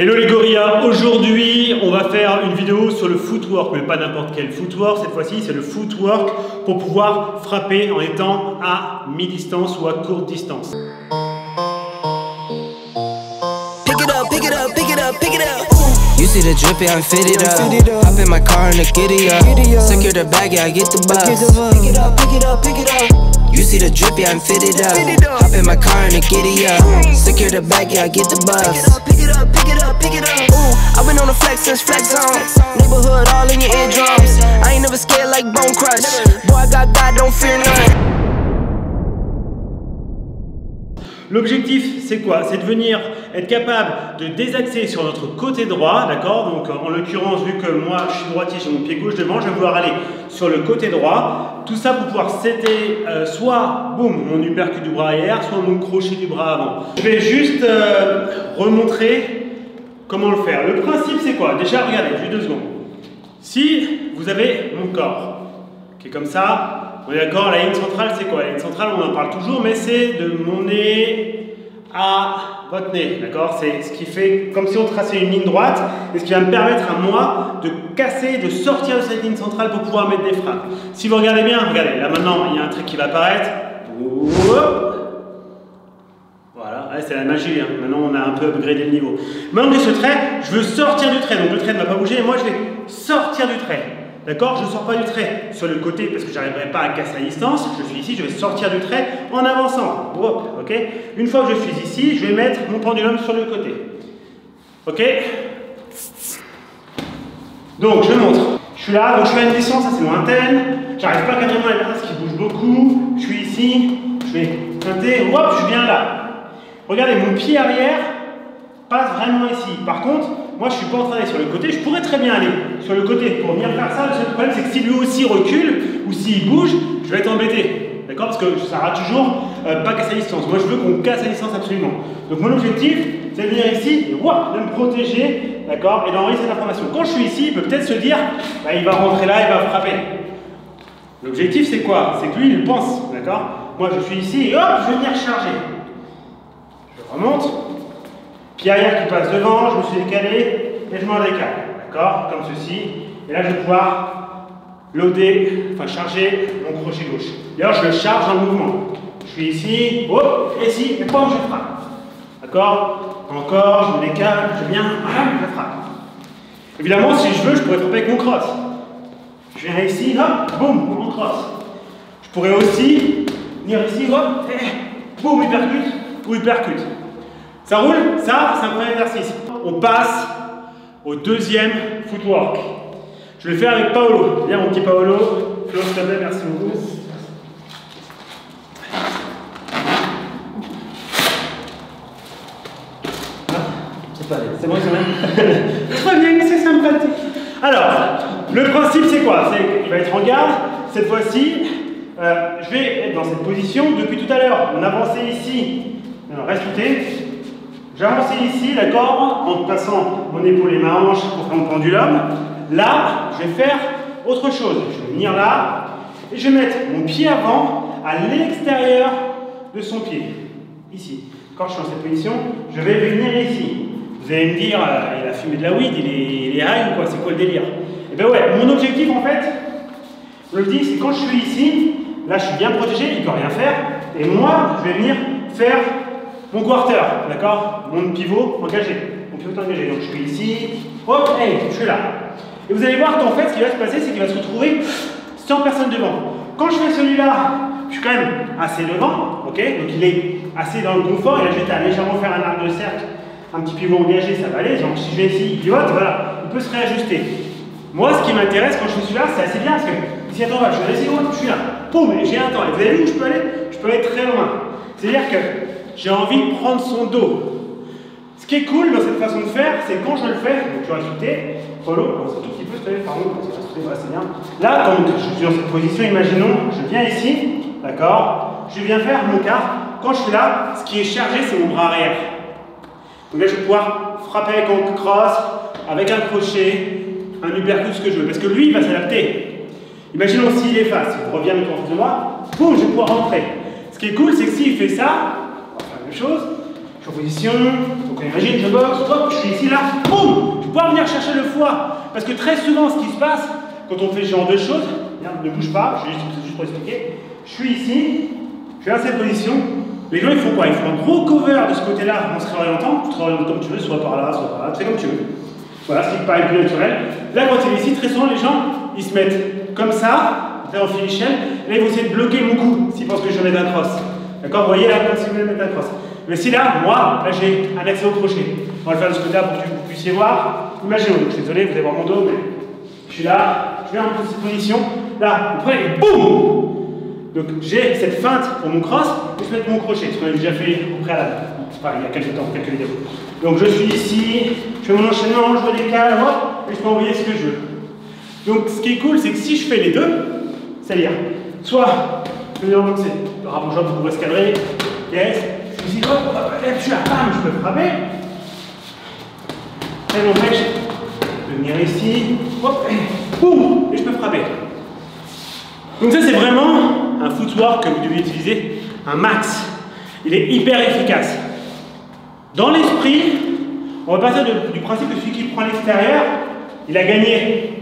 Hello les gorillas, aujourd'hui on va faire une vidéo sur le footwork, mais pas n'importe quel footwork, cette fois-ci c'est le footwork pour pouvoir frapper en étant à mi-distance ou à courte distance. You see the drippy, I'm fitted up. Hop in my car and the giddy up. Secure the bag, yeah, I get the bus. Pick it up, pick it up, pick it up. You see the drippy, I'm fitted up. Hop in my car and the giddy up. Secure the bag, yeah, I get the bus. Pick it up, pick it up, pick it up. Ooh, I've been on the flex since flex on. Neighborhood all in your eardrums. I ain't never scared like Bone Crush. Boy, I got God, don't fear none. L'objectif, c'est quoi? C'est de venir être capable de désaxer sur notre côté droit, d'accord? Donc en l'occurrence, vu que moi je suis droitier, j'ai mon pied gauche devant, je vais vouloir aller sur le côté droit. Tout ça pour pouvoir setter soit boum, mon uppercut du bras arrière, soit mon crochet du bras avant. Je vais juste remontrer comment le faire. Le principe, c'est quoi? Déjà, regardez, juste 2 secondes. Si vous avez mon corps qui est comme ça, on est d'accord, la ligne centrale c'est quoi? La ligne centrale, on en parle toujours, mais c'est de mon nez à votre nez, d'accord? C'est ce qui fait comme si on traçait une ligne droite, et ce qui va me permettre à moi de casser, de sortir de cette ligne centrale pour pouvoir mettre des frappes. Si vous regardez bien, regardez, là maintenant il y a un trait qui va apparaître. Voilà, c'est la magie, hein. Maintenant on a un peu upgradé le niveau. Maintenant que j'ai ce trait, je veux sortir du trait, donc le trait ne va pas bouger, et moi je vais sortir du trait. D'accord? Je ne sors pas du trait sur le côté parce que je n'arriverai pas à casser à distance. Je suis ici, je vais sortir du trait en avançant. Ok? Une fois que je suis ici, je vais mettre mon pendulum sur le côté. Ok? Donc je montre. Je suis là, donc je fais une distance assez lointaine. J'arrive pas quasiment à la base qui bouge beaucoup. Je suis ici, je vais pointer, hop, je viens là. Regardez, mon pied arrière passe vraiment ici. Par contre, moi je ne suis pas en train d'aller sur le côté, je pourrais très bien aller sur le côté pour venir faire ça. Le seul problème c'est que si lui aussi recule ou s'il bouge, je vais être embêté. D'accord? Parce que ça sera toujours pas casser à distance. Moi je veux qu'on casse à distance absolument. Donc mon objectif c'est de venir ici, de me protéger, d'accord, et d'envoyer cette information. Quand je suis ici, il peut peut-être se dire, bah, il va rentrer là, il va frapper. L'objectif c'est quoi? C'est que lui il pense, d'accord? Moi je suis ici et hop, je vais venir charger. Je remonte. Pied arrière qui passe devant, je me suis décalé et je m'en décale, d'accord, comme ceci. Et là, je vais pouvoir loader, enfin charger mon crochet gauche. D'ailleurs, je le charge en mouvement. Je suis ici, hop, et ici, et pas où je frappe. D'accord? Encore, je me décale, je viens, je frappe. Évidemment, si je veux, je pourrais frapper avec mon cross. Je viens ici, hop, boum, mon cross. Je pourrais aussi venir ici, hop, et boum, uppercut ou uppercut. Ça roule? Ça, c'est un premier exercice. On passe au deuxième footwork. Je vais le faire avec Paolo. Viens mon petit Paolo. Flo, s'il te plaît, merci beaucoup. C'est bon, c'est bien. Très bien, c'est sympathique. Alors, le principe, c'est quoi? C'est qu'il va être en garde. Cette fois-ci, je vais être dans cette position. Depuis tout à l'heure, on avançait ici. Alors, reste touté. J'ai avancé ici, d'accord, en passant mon épaule et ma hanche pour faire mon pendulum. Là, je vais faire autre chose. Je vais venir là et je vais mettre mon pied avant à l'extérieur de son pied. Ici. Quand je suis dans cette position, je vais venir ici. Vous allez me dire, il a fumé de la weed, il est high ou quoi? C'est quoi le délire? Et ben ouais, mon objectif en fait, je le dis, c'est quand je suis ici, là je suis bien protégé, il ne peut rien faire. Et moi, je vais venir faire mon quarter, d'accord? Mon pivot engagé. Mon pivot engagé. Donc je suis ici, hop, hey, je suis là. Et vous allez voir qu'en fait, ce qui va se passer, c'est qu'il va se retrouver sans personne devant. Quand je fais celui-là, je suis quand même assez devant, ok? Donc il est assez dans le confort. Il a juste à légèrement faire un arc de cercle, un petit pivot engagé, ça va aller. Donc si je vais ici, il pivote, voilà, il peut se réajuster. Moi, ce qui m'intéresse quand je fais celui-là, c'est assez bien parce que ici, attends, je vais ici, je suis là, poum, et j'ai un temps. Et vous avez vu où je peux aller? Je peux aller très loin. C'est-à-dire que j'ai envie de prendre son dos. Ce qui est cool dans cette façon de faire, c'est quand je le fais, donc je vais ajouter, follow, c'est un tout petit peu, pardon, c'est bien. Là, donc, je suis dans cette position, imaginons, je viens ici, d'accord, je viens faire mon quart. Quand je suis là, ce qui est chargé, c'est mon bras arrière. Donc là, je vais pouvoir frapper avec un cross, avec un crochet, un uppercut, ce que je veux, parce que lui, il va s'adapter. Imaginons s'il est face, il revient en face de moi, boum, je vais pouvoir rentrer. Ce qui est cool, c'est que s'il fait ça, chose, je suis en position, donc imagine, je boxe, hop, je suis ici là, venir chercher le foie. Parce que très souvent, ce qui se passe, quand on fait ce genre de choses, regarde, ne bouge pas, juste pour expliquer. Je suis ici, je suis dans cette position. Les gens, ils font quoi? Ils font un gros cover de ce côté-là en se réorientant. Tu te réorientes comme tu veux, soit par là, tu fais comme tu veux. Voilà, ce qui paraît plus naturel. Là, quand il est ici, très souvent, les gens, ils se mettent comme ça, en finichelle. Là, ils vont essayer de bloquer mon cou s'ils pensent que je vais mettre un cross. D'accord? Vous voyez là, comme si vous voulez mettre un cross. Mais si là, moi, là, j'ai un accès au crochet. On va le faire de ce côté-là pour que vous puissiez voir. Imaginez, je suis désolé, vous allez voir mon dos, mais je suis là, je viens en cette position. Là, vous prenez et boum! Donc, j'ai cette feinte pour mon cross et je mets mon crochet, ce qu'on a déjà fait au préalable. Enfin, il y a quelques temps, quelques vidéos. Donc, je suis ici, je fais mon enchaînement, je me décale, hop, et je peux envoyer ce que je veux. Donc, ce qui est cool, c'est que si je fais les deux, c'est-à-dire, soit, je vais donc c'est le rapprochement pour pouvoir se cadrer, yes, je suis ici, hop, hop, je suis là, bam, je peux frapper. Ça m'empêche de venir ici, hop, et boum, et je peux frapper. Donc ça, c'est vraiment un footwork que vous devez utiliser un max. Il est hyper efficace. Dans l'esprit, on va partir du principe que celui qui prend l'extérieur, il a gagné.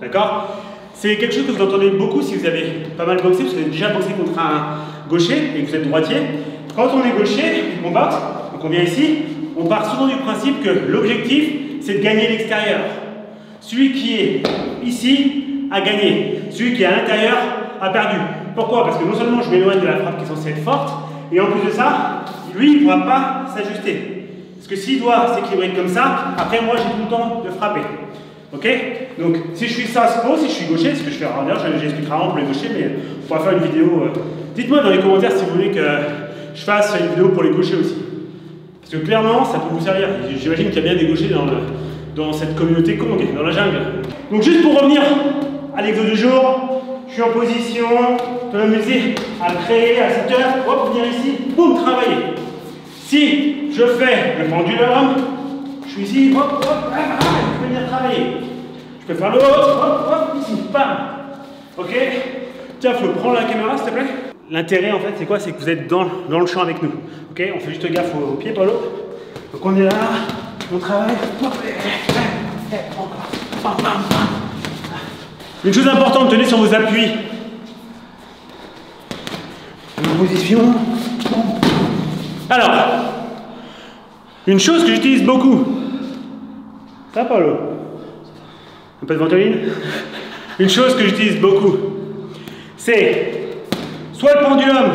D'accord? C'est quelque chose que vous entendez beaucoup si vous avez pas mal boxé, parce que vous avez déjà boxé contre un gaucher et que vous êtes droitier. Quand on est gaucher, on boxe, donc on vient ici, on part souvent du principe que l'objectif, c'est de gagner l'extérieur. Celui qui est ici a gagné. Celui qui est à l'intérieur a perdu. Pourquoi? Parce que non seulement je m'éloigne de la frappe qui est censée être forte, et en plus de ça, lui, il ne pourra pas s'ajuster. Parce que s'il doit s'équilibrer comme ça, après moi, j'ai tout le temps de frapper. Ok? Donc, si je suis southpaw, si je suis gaucher, ce que je fais d'ailleurs, j'expliquerai rarement pour les gauchers, mais on pourra faire une vidéo. Dites-moi dans les commentaires si vous voulez que je fasse une vidéo pour les gauchers aussi. Parce que clairement, ça peut vous servir. J'imagine qu'il y a bien des gauchers dans cette communauté Kong, dans la jungle. Donc, juste pour revenir à l'exo du jour, je suis en position, je peux m'amuser à le créer, à cette heure, hop, venir ici, boum, travailler. Si je fais le pendulum, je suis ici, hop, hop, je peux venir travailler. Je peux faire l'autre, hop, hop, ici, bam. Ok? Tiens, Flo, prends la caméra, s'il te plaît. L'intérêt, en fait, c'est quoi? C'est que vous êtes dans le champ avec nous. Ok? On fait juste gaffe aux pieds, Paulo. Donc on est là, on travaille, hop, encore, bam, bam, bam. Une chose importante, tenez sur vos appuis. Une position. Alors, une chose que j'utilise beaucoup. Ça, Paulo? Un peu de ventoline? Une chose que j'utilise beaucoup, c'est soit le pendulum,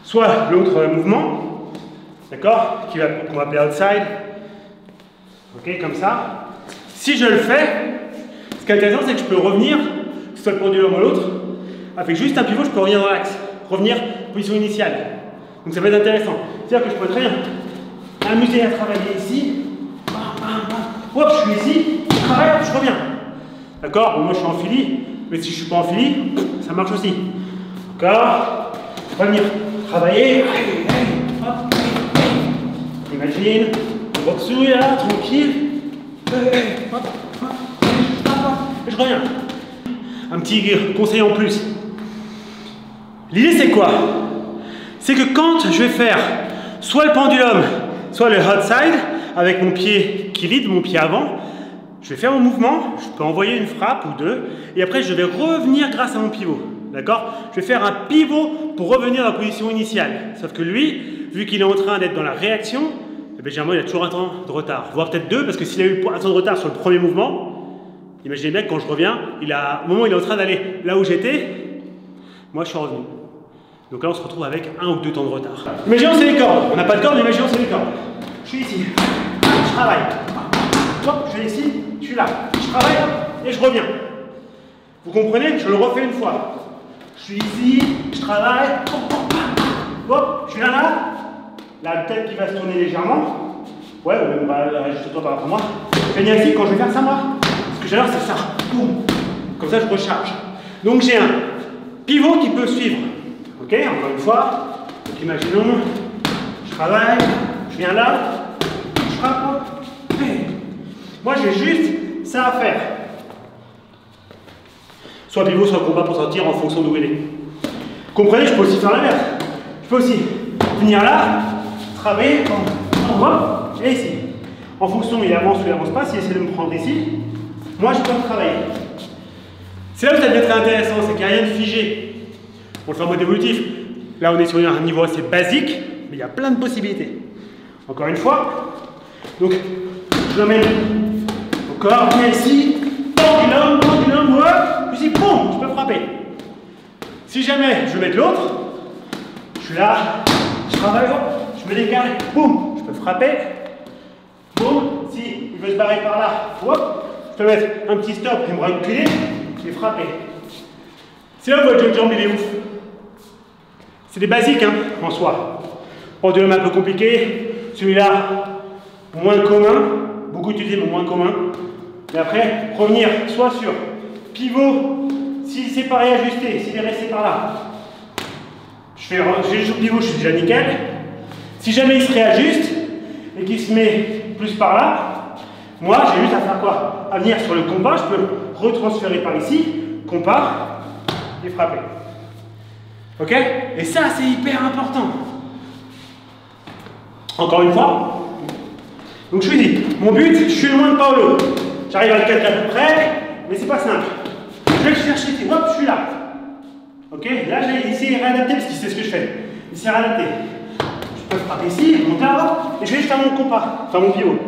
soit l'autre mouvement, d'accord? Qu'on va appeler outside. Ok, comme ça. Si je le fais, ce qui est intéressant, c'est que je peux revenir, que ce soit le pendulum ou l'autre, avec juste un pivot, je peux revenir dans l'axe, revenir position initiale. Donc ça va être intéressant. C'est-à-dire que je peux très bien m'amuser à travailler ici, bam, bam, bam. Hop, je suis ici, je travaille, hop, je reviens. D'accord? Bon, moi je suis en fili, mais si je ne suis pas en fili, ça marche aussi. D'accord? Je peux venir travailler, hop, imagine, on boxe là, tranquille, hop, hop. Et je reviens. Un petit conseil en plus. L'idée c'est quoi? C'est que quand je vais faire soit le pendulum, soit le hot side, avec mon pied qui lead, mon pied avant, je vais faire mon mouvement, je peux envoyer une frappe ou deux, et après je vais revenir grâce à mon pivot. D'accord? Je vais faire un pivot pour revenir dans la position initiale. Sauf que lui, vu qu'il est en train d'être dans la réaction, eh bien, généralement il a toujours un temps de retard, voire peut-être deux, parce que s'il a eu un temps de retard sur le premier mouvement, imaginez bien que quand je reviens, au moment où il est en train d'aller là où j'étais, moi je suis revenu. Donc là on se retrouve avec un ou deux temps de retard. Imaginons c'est les cordes, on n'a pas de cordes, mais imaginons c'est les cordes. Je suis ici, je travaille, hop, je vais ici, je suis là, je travaille et je reviens. Vous comprenez? Je le refais une fois. Je suis ici, je travaille, hop, je viens là, la tête qui va se tourner légèrement, ouais, ou même juste toi par rapport à moi. Je viens ici, quand je vais faire ça moi, ce que j'adore c'est ça, boum, comme ça je recharge. Donc j'ai un pivot qui peut suivre. Ok, encore une fois, donc imaginons, je travaille, je viens là, je frappe, moi j'ai juste ça à faire. Soit pivot, soit combat pour sortir en fonction d'où il est. Comprenez, je peux aussi faire l'inverse. Je peux aussi venir là, travailler, hop, et ici. En fonction, il avance ou il avance pas. S'il essaie de me prendre ici, moi je peux me travailler. C'est là où ça devient très intéressant, c'est qu'il n'y a rien de figé. On le fait en mode évolutif. Là, on est sur un niveau assez basique, mais il y a plein de possibilités. Encore une fois, donc je l'emmène au corps, viens ici, pendulum, ouais, puis boum, je peux frapper. Si jamais je veux mettre l'autre, je suis là, je travaille, hop, je me décale, boum, je peux frapper, boum, si il veut se barrer par là, hop, je peux mettre un petit stop et me reculer, et frapper. C'est là où votre jeu de jambe il est ouf. C'est des basiques hein, en soi. Pendulum un peu compliqué, celui-là moins commun, beaucoup utilisé mais moins commun. Et après, revenir soit sur pivot, s'il s'est pas réajusté, s'il est resté par là. J'ai juste le pivot, je suis déjà nickel. Si jamais il se réajuste et qu'il se met plus par là, moi j'ai juste à faire quoi? À venir sur le compas, je peux retransférer par ici, compas et frapper. Ok? Et ça c'est hyper important. Encore une fois. Donc je vous dis, mon but, je suis loin de Paolo. J'arrive à le calquer à peu près, mais c'est pas simple. Je vais le chercher, hop, je suis là. Ok? Là, j'ai essayé de réadapter parce qu'il sait ce que je fais. Il s'est réadapté. Je peux frapper ici, monter là, et je vais juste faire mon compas, enfin mon pivot.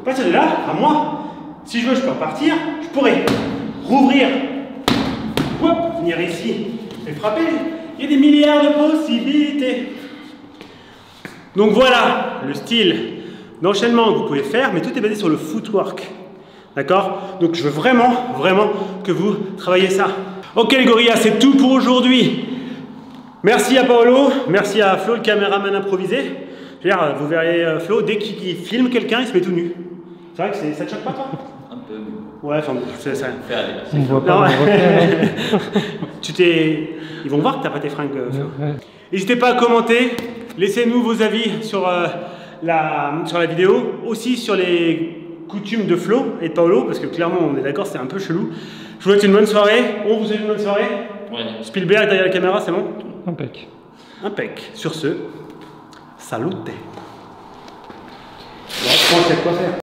À partir de là, à moi, si je veux, je peux repartir. Je pourrais rouvrir, hop, venir ici et frapper. Il y a des milliards de possibilités. Donc voilà le style d'enchaînement que vous pouvez faire, mais tout est basé sur le footwork. D'accord? Donc je veux vraiment que vous travaillez ça. Ok les gorillas, c'est tout pour aujourd'hui. Merci à Paolo, merci à Flo, le caméraman improvisé. Je veux dire, vous verrez Flo, dès qu'il filme quelqu'un, il se met tout nu. C'est vrai que ça te choque pas toi? Un peu. Ouais, enfin, c'est ça. On ne voit pas. Ils vont voir que tu n'as pas tes fringues, Flo. Ouais. N'hésitez pas à commenter, laissez-nous vos avis sur la vidéo, aussi sur les coutumes de Flo et de Paolo, parce que clairement, on est d'accord, c'est un peu chelou. Je vous souhaite une bonne soirée. On vous souhaite une bonne soirée. Ouais. Spielberg derrière la caméra, c'est bon? Impec. Impec. Sur ce, salute. Ouais, je pense qu'il y a de quoi faire.